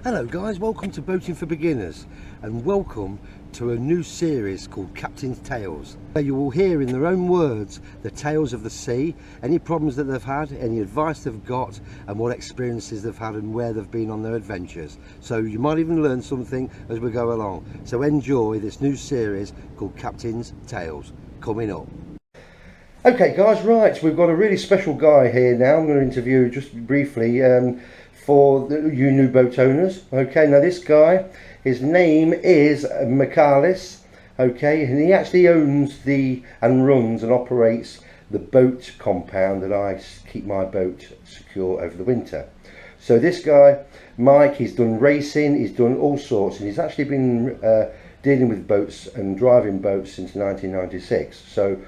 Hello guys, welcome to Boating for Beginners and welcome to a new series called Captain's Tales, where you will hear in their own words the tales of the sea, any problems that they've had, any advice they've got and what experiences they've had and where they've been on their adventures. So you might even learn something as we go along. So enjoy this new series called Captain's Tales coming up. Okay guys, right, we've got a really special guy here now. I'm going to interview just briefly for you new boat owners. Okay, now this guy, his name is Michalis. Okay, and he actually owns and runs and operates the boat compound that I keep my boat secure over the winter. So this guy, Mike, he's done racing, he's done all sorts, and he's actually been dealing with boats and driving boats since 1996. So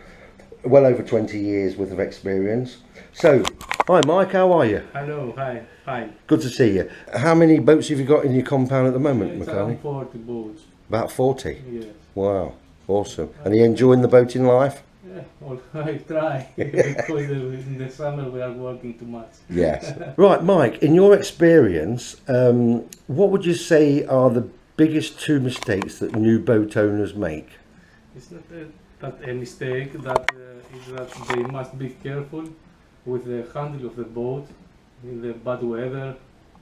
well over 20 years worth of experience. So, hi Mike, how are you? Hello, hi, fine. Good to see you. How many boats have you got in your compound at the moment, Macaulay? It's around 40 boats. About 40? Yes. Wow, awesome. And are you enjoying the boating life? Yeah, well, I try, because in the summer we are working too much. Yes. Right, Mike, in your experience, what would you say are the biggest two mistakes that new boat owners make? It's not a mistake, that is that they must be careful with the handle of the boat in the bad weather,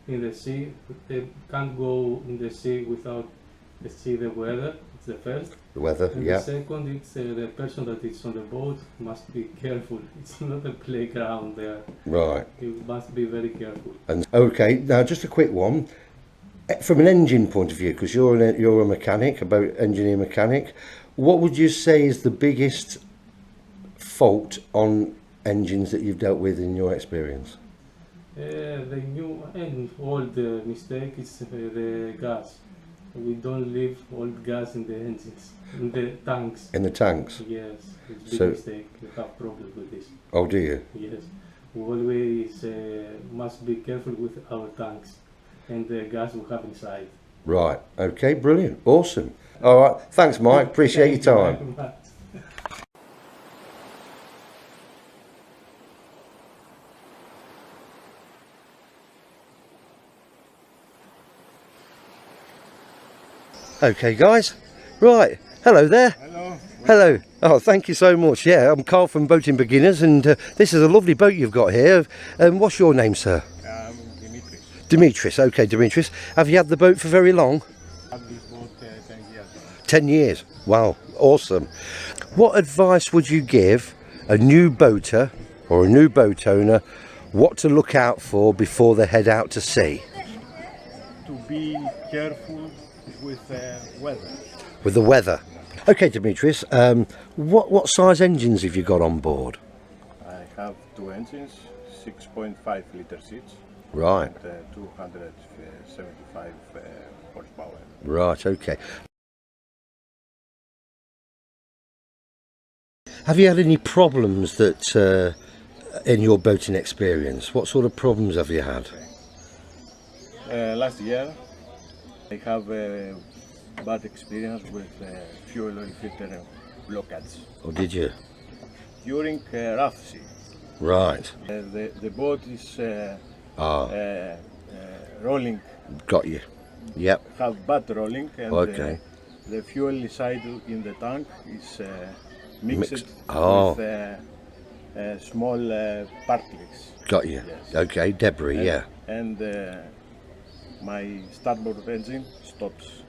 in the sea. They can't go in the sea without see the weather. It's the first. The weather, and yeah. The second, it's the person that is on the boat must be careful. It's not a playground there. Right. You must be very careful. And okay, now just a quick one. From an engine point of view, because you're a mechanic, a boat engineer mechanic, what would you say is the biggest fault on engines that you've dealt with in your experience? The new and old mistake is the gas. We don't leave old gas in the engines, in the tanks. In the tanks? Yes, it's a big mistake. We have problems with this. Oh, do you? Yes. We always must be careful with our tanks and the gas we have inside. Right. Okay, brilliant. Awesome. All right. Thanks, Mike. Appreciate your time. Thank you very much. Okay guys, right, hello there. Hello. Hello. Oh, thank you so much. Yeah, I'm Carl from Boating Beginners and this is a lovely boat you've got here. What's your name, sir? Dimitris. Dimitris. Okay, Dimitris. Have you had the boat for very long? I've had this boat 10 years. 10 years. Wow, awesome. What advice would you give a new boater or a new boat owner what to look out for before they head out to sea? To be careful with weather. With the weather. Okay, Dimitris, what size engines have you got on board? I have two engines, 6.5 liter seats. Right. And 275 horsepower. Right, okay. Have you had any problems that in your boating experience? What sort of problems have you had? Last year I have a bad experience with fuel oil filter blockage. Oh, did you? During rough sea. Right. The boat is rolling. Got you. Yep. Have bad rolling and Okay. The fuel inside in the tank is mixed with small particles. Got you. Yes. Okay, debris, yeah. And my starboard engine stops.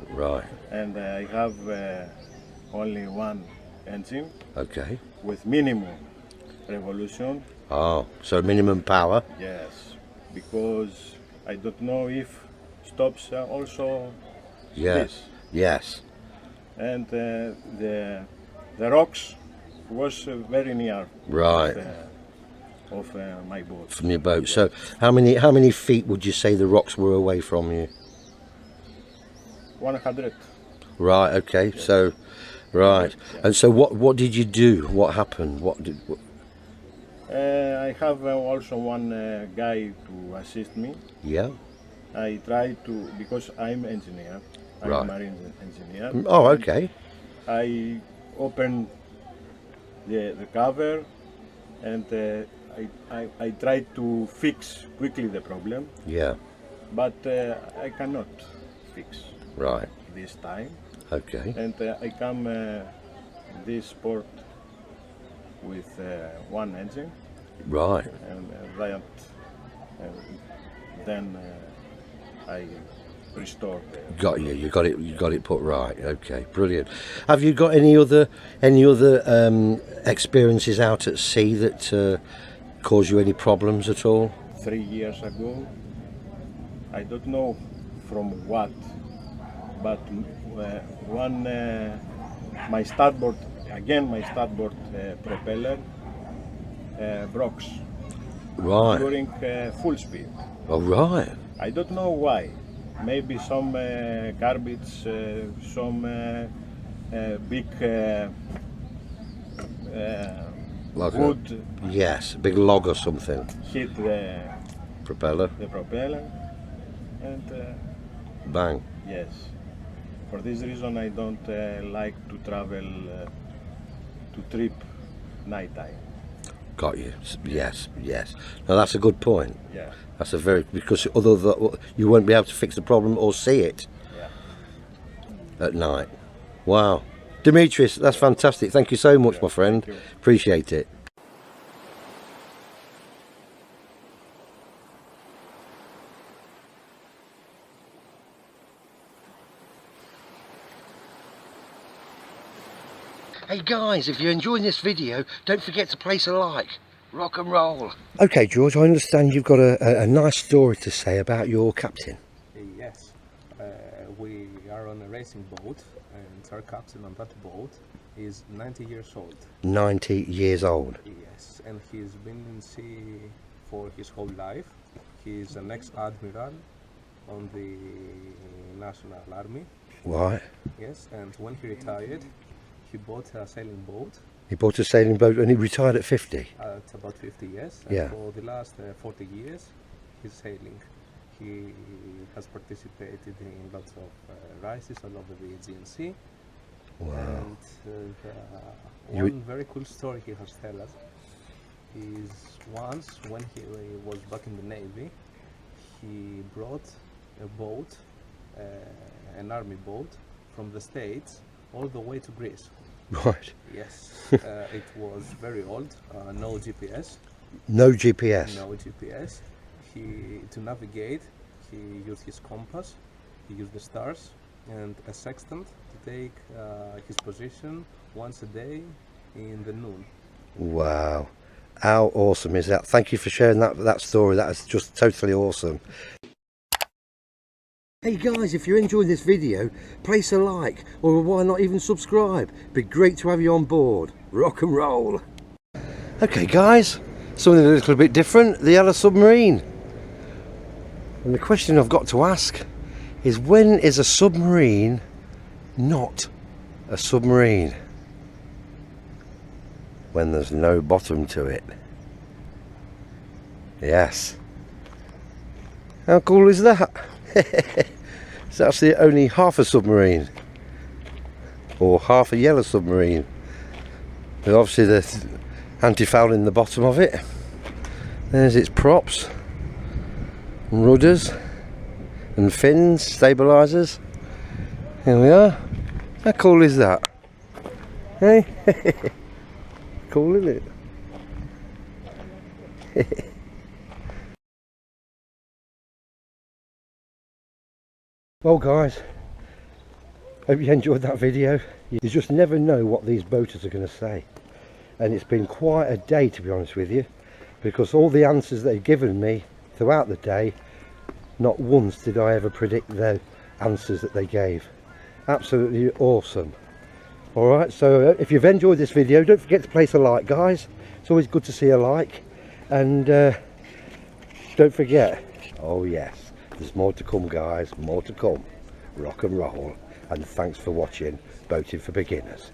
Right. And I have only one engine Okay. with minimum revolution. Oh, so minimum power? Yes, because I don't know if stops also Yeah. this. Yes. And the rocks was very near Right. of my boat. From your boat. So how many feet would you say the rocks were away from you? 100. Right, okay. So right. And so what did you do? What happened? I have also one guy to assist me. Yeah. I try to, because I'm engineer, I'm Right. a marine engineer. Oh, okay. I open the cover and I try to fix quickly the problem. Yeah. but I cannot fix Right. this time. Okay. And I come this sport with one engine, Right. and then I restore the Got you. You got it put right. Okay. Brilliant. Have you got any other experiences out at sea that cause you any problems at all? 3 years ago. I don't know from what, but my starboard propeller broke Right. during full speed. All right. I don't know why. Maybe some garbage, some big Like wood yes, a big log or something. hit the Propeller. propeller, and Bang. yes. For this reason, I don't like to travel to trip nighttime. Got you. Yes. Yes. Now that's a good point. Yeah. That's a very, because you won't be able to fix the problem or see it Yeah. at night. Wow. Demetrius, that's fantastic. Thank you so much, my friend. thank you. Appreciate it. Hey guys, if you're enjoying this video, don't forget to place a like. Rock and roll. Okay, George, I understand you've got a nice story to say about your captain. Yes, we are on a racing boat, and our captain on that boat is 90 years old. 90 years old. Yes, and he's been in sea for his whole life. He's an ex-admiral on the National Army. Right. Yes, and when he retired, he bought a sailing boat. He bought a sailing boat and he retired at 50. At about 50 years. And Yeah. for the last 40 years, he's sailing. He has participated in lots of races all over the Aegean Sea. Wow. And You- one very cool story he has tell us is once when he was back in the Navy, he brought a boat, an army boat, from the States all the way to Greece. Right. Yes, it was very old, no GPS. No GPS. No GPS. To navigate, he used his compass, he used the stars, and a sextant to take his position once a day in the noon. Wow. How awesome is that? Thank you for sharing that story. That is just totally awesome. Hey guys, if you're enjoying this video, place a like, or why not even subscribe? Be great to have you on board. Rock and roll. Okay guys, something a little bit different, the yellow submarine. And the question I've got to ask is, when is a submarine not a submarine? When there's no bottom to it. Yes. How cool is that? It's actually only half a submarine, or half a yellow submarine. But obviously there's anti-foul in the bottom of it. There's its props, and rudders, and fins, stabilisers. Here we are. How cool is that? Hey? Cool, isn't it? Well guys, hope you enjoyed that video. You just never know what these boaters are going to say, and it's been quite a day, to be honest with you, because all the answers they've given me throughout the day, not once did I ever predict the answers that they gave. Absolutely awesome. Alright, so if you've enjoyed this video, don't forget to place a like guys. It's always good to see a like, and don't forget, oh yes, there's more to come guys, more to come. Rock and roll, and thanks for watching Boating for Beginners.